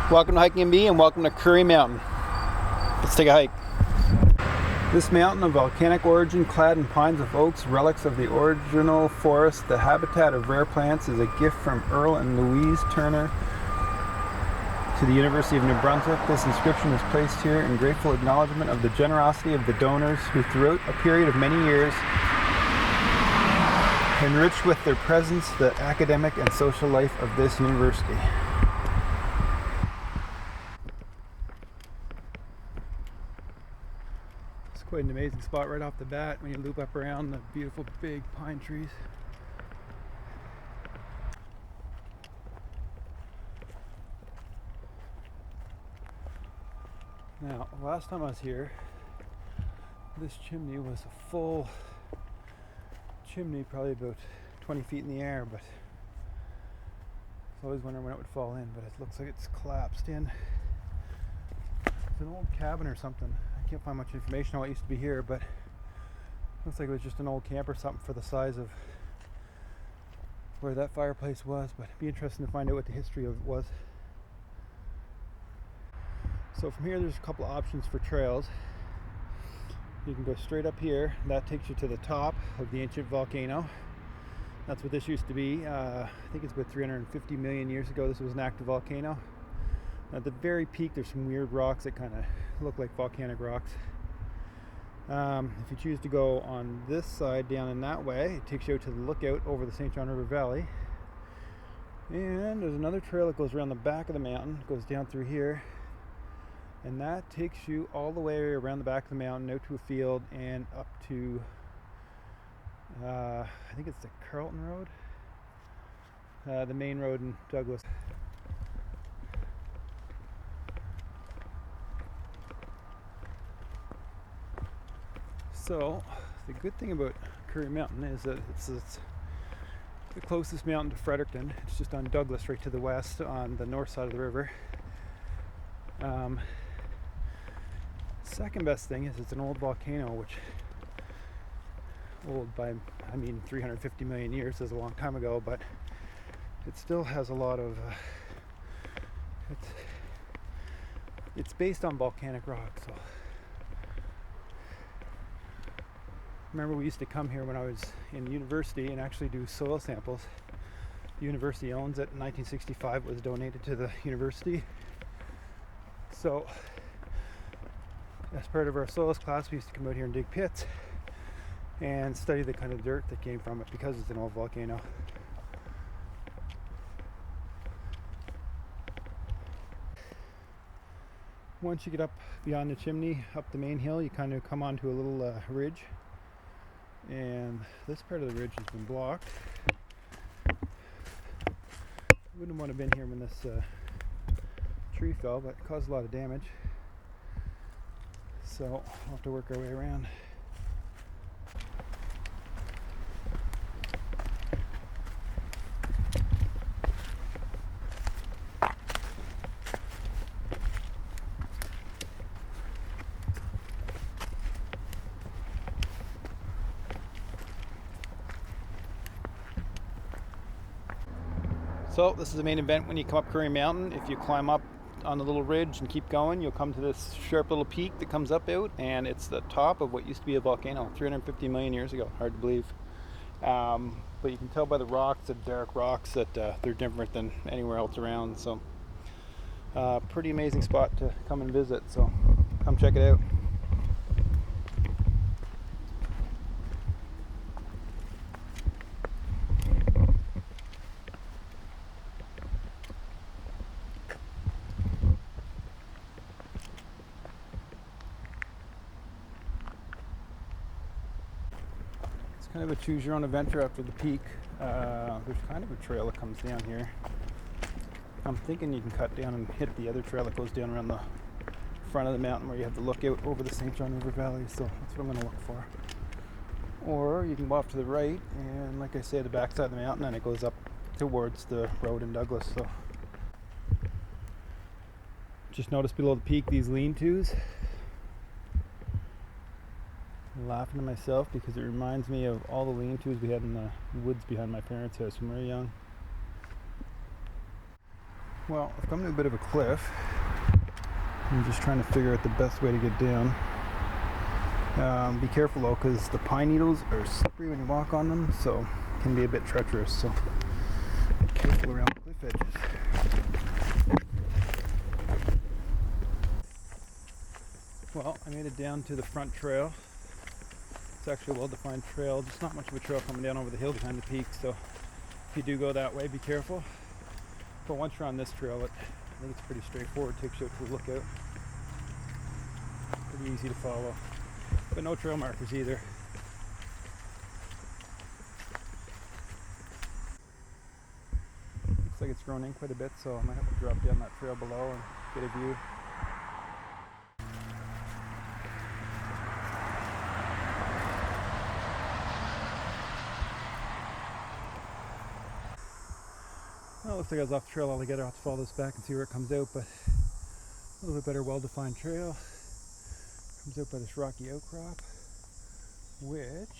Welcome to Hiking MB and welcome to Currie Mountain. Let's take a hike. This mountain of volcanic origin, clad in pines of oaks, relics of the original forest, the habitat of rare plants, is a gift from Earl and Louise Turner to the University of New Brunswick. This inscription is placed here in grateful acknowledgement of the generosity of the donors who throughout a period of many years enriched with their presence the academic and social life of this university. It's quite an amazing spot right off the bat when you loop up around the beautiful big pine trees. Now, last time I was here, this chimney was a full chimney, probably about 20 feet in the air, but I was always wondering when it would fall in, but it looks like it's collapsed in. It's an old cabin or something. I can't find much information on what used to be here, but it looks like it was just an old camp or something for the size of where that fireplace was, but it'd be interesting to find out what the history of it was. So from here there's a couple of options for trails. You can go straight up here, that takes you to the top of the ancient volcano. That's what this used to be. I think it's about 350 million years ago this was an active volcano. At the very peak there's some weird rocks that kind of look like volcanic rocks. If you choose to go on this side down in that way, it takes you out to the lookout over the St. John River Valley. And there's another trail that goes around the back of the mountain, goes down through here. And that takes you all the way around the back of the mountain, out to a field, and up to, I think it's the Carlton Road, the main road in Douglas. So, the good thing about Currie Mountain is that it's the closest mountain to Fredericton. It's just on Douglas, right to the west, on the north side of the river. Second best thing is it's an old volcano, which old by, I mean 350 million years is a long time ago, but it still has a lot of it's based on volcanic rock. So remember we used to come here when I was in university and actually do soil samples. The university owns it. In 1965 it was donated to the university. So as part of our soils class, we used to come out here and dig pits and study the kind of dirt that came from it because it's an old volcano. Once you get up beyond the chimney, up the main hill, you kind of come onto a little ridge, and this part of the ridge has been blocked. Wouldn't want to have been here when this tree fell, but it caused a lot of damage. So we'll have to work our way around. So this is the main event when you come up Currie Mountain. If you climb up on the little ridge and keep going, you'll come to this sharp little peak that comes up out, and it's the top of what used to be a volcano 350 million years ago. Hard to believe, but you can tell by the rocks, the dark rocks, that they're different than anywhere else around. So pretty amazing spot to come and visit, so come check it out. Kind of a choose your own adventure after the peak. There's kind of a trail that comes down here. I'm thinking you can cut down and hit the other trail that goes down around the front of the mountain where you have to look out over the St. John River Valley, so that's what I'm going to look for. Or you can go off to the right and, like I say, the back side of the mountain, and it goes up towards the road in Douglas. So just notice below the peak these lean-tos. I'm laughing to myself because it reminds me of all the lean-tos we had in the woods behind my parents' house when we were young. Well, I've come to a bit of a cliff. I'm just trying to figure out the best way to get down. Be careful though, because the pine needles are slippery when you walk on them, so it can be a bit treacherous. So be careful around the cliff edges. Well, I made it down to the front trail. It's actually a well-defined trail, just not much of a trail coming down over the hill behind the peak. So if you do go that way, be careful. But once you're on this trail, I think it's pretty straightforward. It takes you out to the lookout. Pretty easy to follow. But no trail markers either. Looks like it's grown in quite a bit, so I might have to drop down that trail below and get a view. Well, it looks like I was off the trail altogether. I'll have to follow this back and see where it comes out, but a little bit better, well-defined trail. Comes out by this rocky outcrop, which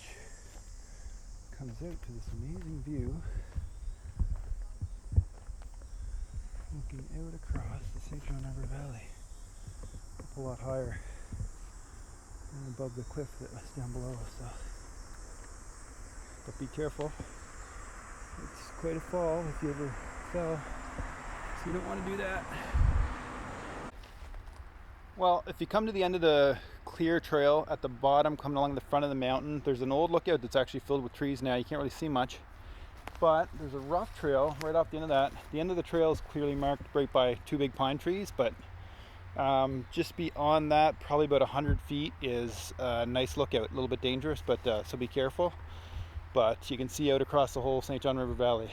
comes out to this amazing view, looking out across the St. John River Valley, up a lot higher and above the cliff that was down below us. So. But be careful, it's quite a fall if you ever fell, so you don't want to do that. Well, if you come to the end of the clear trail at the bottom, coming along the front of the mountain, there's an old lookout that's actually filled with trees now. You can't really see much, but there's a rough trail right off the end of that. The end of the trail is clearly marked right by two big pine trees, but just beyond that, probably about 100 feet, is a nice lookout. A little bit dangerous, but so be careful. But you can see out across the whole St. John River Valley.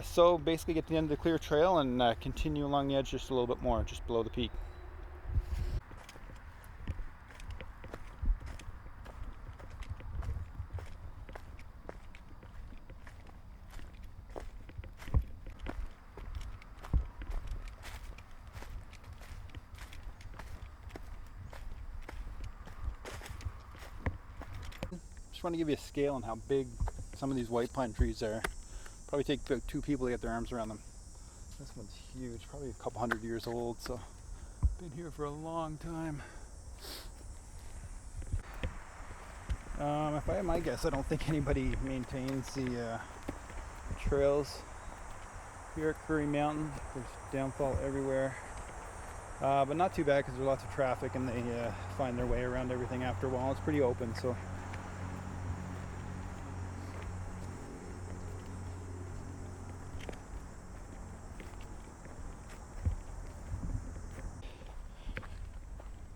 So basically get to the end of the clear trail and continue along the edge just a little bit more, just below the peak. Just want to give you a scale on how big some of these white pine trees are. Probably take about 2 people to get their arms around them. This one's huge, probably a couple hundred years old, so been here for a long time. If I had my guess, I don't think anybody maintains the trails here at Currie Mountain. There's downfall everywhere, but not too bad because there's lots of traffic and they find their way around everything after a while. It's pretty open, so.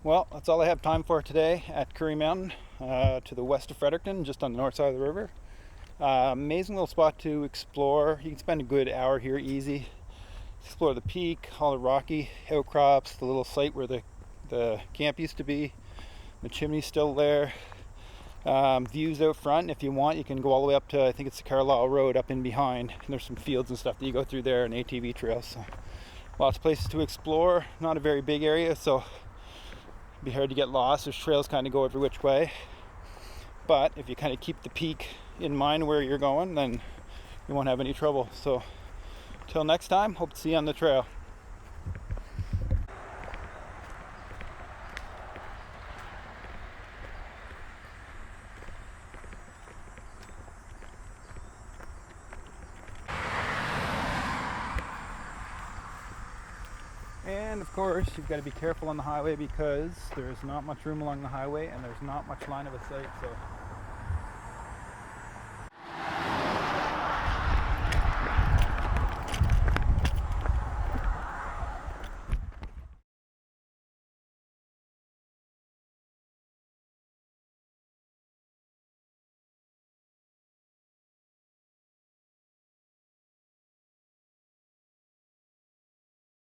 Well, that's all I have time for today at Currie Mountain, to the west of Fredericton, just on the north side of the river. Amazing little spot to explore. You can spend a good hour here easy. Explore the peak, all the rocky outcrops, the little site where the camp used to be. The chimney's still there. Views out front. If you want, you can go all the way up to, I think it's the Carlisle Road up in behind. And there's some fields and stuff that you go through there, and ATV trails. So lots of places to explore. Not a very big area, so be hard to get lost. There's trails kind of go every which way, but if you kind of keep the peak in mind where you're going, then you won't have any trouble. So till next time, hope to see you on the trail. And of course, you've got to be careful on the highway because there's not much room along the highway and there's not much line of sight. So